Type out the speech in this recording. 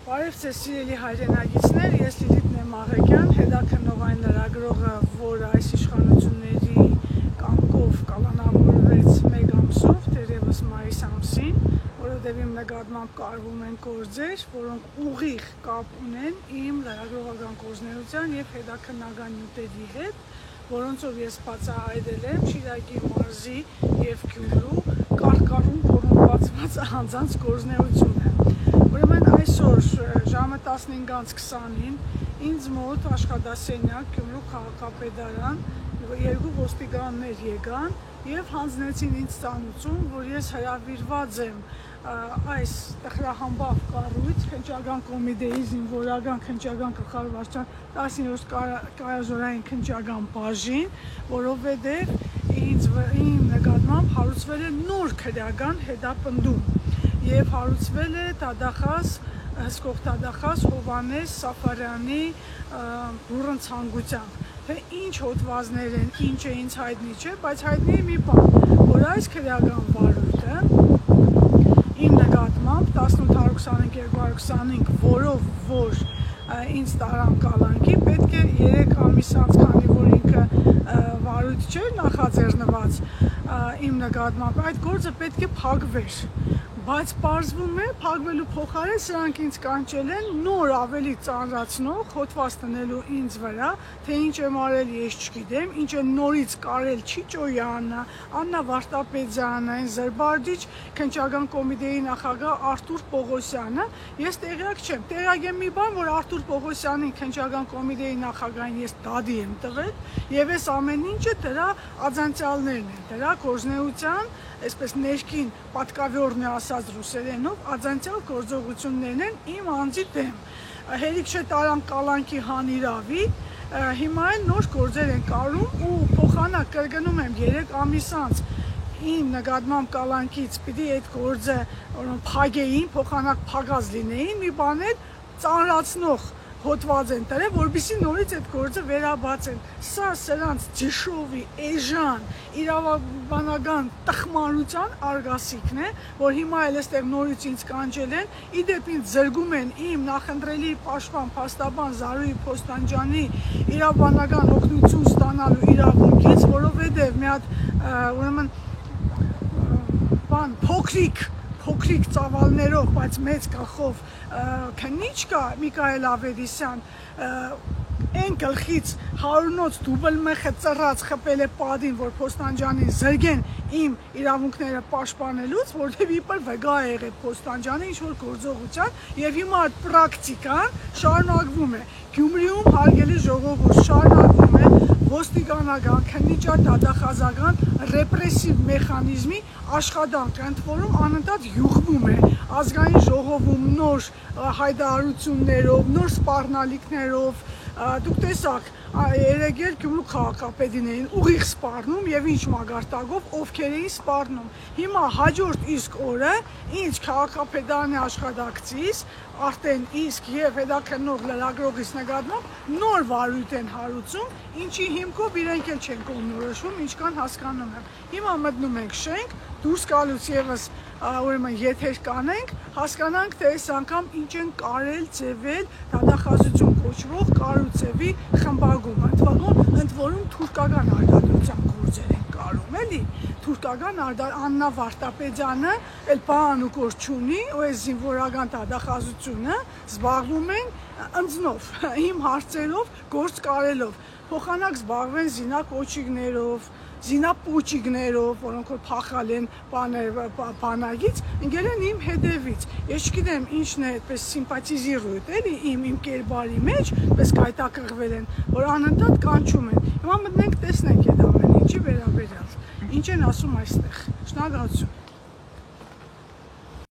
Բարև ձեզ սիրելի հայրենագիտներ, ես Լիլիթ Նեմաղեկյան, հետաքննողային լրագրողը, որը այս իշխանությունների կամքով կալանավորվեց մեկ ամսով, դեռևս մայիս ամսին, որովհետև իմ նկատմամբ կարվում են գործեր, որոնք ուղիղ կապ ունեն իմ լրագրողական գործունեության և հետաքննական նյութերի հետ, որոնցով ես բացահայտել եմ Շիրակի մարզի և Գյումրու կարկառուն կոռումպացված անձանց գործունեությունը։ Ուրեմն այսօր ժամը 15:20-ին ինձ մոտ աշխատասենյակ Գյումրու քաղաքապետարան երկու ոստիկաններ եկան և հանձնեցին ինձ ծանուցում, որ ես հրավիրված եմ այս տխրահամբավ կառույց քննչական կոմիտեի զինվորական քննչական գլխավորության 17 կայազորային քննչական բաժին, որովհետև իմ նկատմամբ հարուցվել է նոր քրեական հետապնդում և հարուցվել է հսկող դատախազ Հովհաննես Սաֆարյանի բուռն ցանկությամբ, թե ինչ հոդվածներ են, ինչ է ինձ հայտնի չէ, բայց հայտնի է մի բան, որ այս քրեական վարույթը իմ նկատմամբ 1825-225, որով որ ինձ տարան կալանքի, պետք է 3 ամիս անց, քանի որ ինքը վարույթ չէր նախաձեռնված իմ նկատմամբ, այդ գործը պետք է փակվեր, բայց պարզվում է փակվելու փոխարեն սրանք ինձ կանչել են նոր ավելի ծանրացնող հոդված տնելու ինձ վրա, թե ինչ եմ արել ես չգիտեմ, ինչ է նորից կարել Չիչոյանը, Աննա Վարդապետյանը, Զրբարդիչ քննչական կոմիտեի նախագահ Արթուր Պողոսյանը, ես տեղյակ չեմ, տեղյակ եմ մի բան, որ Արթուր Պողոսյանին քննչական կոմիտեի նախագահին ես դադի եմ տվել և այս ամեն ինչը դրա adzանցիալներն են, դրա գործունեության, այսպես ներքին պատկավյորն է ասած ռուսերենով, adzանցիալ գործողություններն են իմ անձի դեմ, հերիք չէ տարան կալանքի հանիրավի, հիմա էլ նոր գործեր են կարում ու փոխանակ կրկնում եմ 3 ամիս անց իմ նկատմամբ կալանքից պիտի այդ գործը փակեին, փոխանակ փակած լինեին, մի բան էլ ծանրացնող հոդված են տրել, որպեսզի նորից այդ գործը վերաբացեն։ Սա սրանց ջշովի, էժան, իրավաբանական տխմարության արգասիքն է, որ հիմա էլ այստեղ նորից ինձ կանչել են, իդեպ ինձ զրկում են իմ նախընտրելի պաշտպան փաստաբան Զարուհի Փոստանջյանի իրավաբանական օգնություն ստանալու իրավունքից, որովհետև մի հատ ուրեմն փոքրիկ ծավալներով, բայց մեծ գլխով քննիչ կա Միքայել Ավետիսյան, այն գլխից 100-նոց դուբլ մեխը ծռած խփել է պատին, որ Փոստանջյանին զրկեն իմ իրավունքները պաշտպանելուց, որտեղ իբր վգա է եղել Փոստանջյանը ինչ-որ գործողության և հիմա այդ պրակտիկան շարունակվում է։ Գյումրիում հարգելի ժողովուրդ շարունակվում է ոստիկանական, քննիչադատախազական ռեպրեսիվ մեխանիզմի աշխատանքը, ընդ որում անընդհատ յուղվում է ազգային ժողովում նոր հայտարարություններով, նոր սպառնալիքներով, դուք տեսաք, երեկ Գյումրու քաղաքապետին էին ուղիղ սպառնում և ինչ մագարտակով ովքեր էին սպառնում։ Հիմա հաջորդ իսկ օրը ինձ քաղաքապետարանի աշխատակցից արդեն իսկ և հետաքննող լրագրողից նկատմամբ նոր վարույթ են հարուցում, ինչի հիմքով իրենք էլ չեն կողմնորոշվում, ինչքան հասկանում եմ։ Հիմա մտնում ենք շենք, դուրս գալուց ևս ուրեմն եթեր կանենք, հասկանանք, թե այս անգամ ինչ են կարել ձևել դատախազություն կոչվող կառույցի խմբագումը, ընդ որում թուրքական արտադրության գործեր են կարում, էլի, թուրքական Աննա Վարդապետյանը էլ բան ու գործ չունի, ու այս զինվորական դատախազությունը զբաղվում են ընձնով, իմ հարցերով, գործ կարելով, փոխանակ զբաղվեն զինակոչիկներով, զինապոճիկներով, որոնք որ փախալ են բանագից, ընկել են իմ հետևից։ Ես չգիտեմ ինչն է այդպես սիմպաթիզիրույթ, էլի իմ կերպարի մեջ, պես գայթակղվել են, որ անընդհատ կանչում են։ Հիմա մտնենք տեսնենք այդ ամեն ինչի վերաբերյալ, ինչ են ասում այստեղ։ Շնորհակալություն։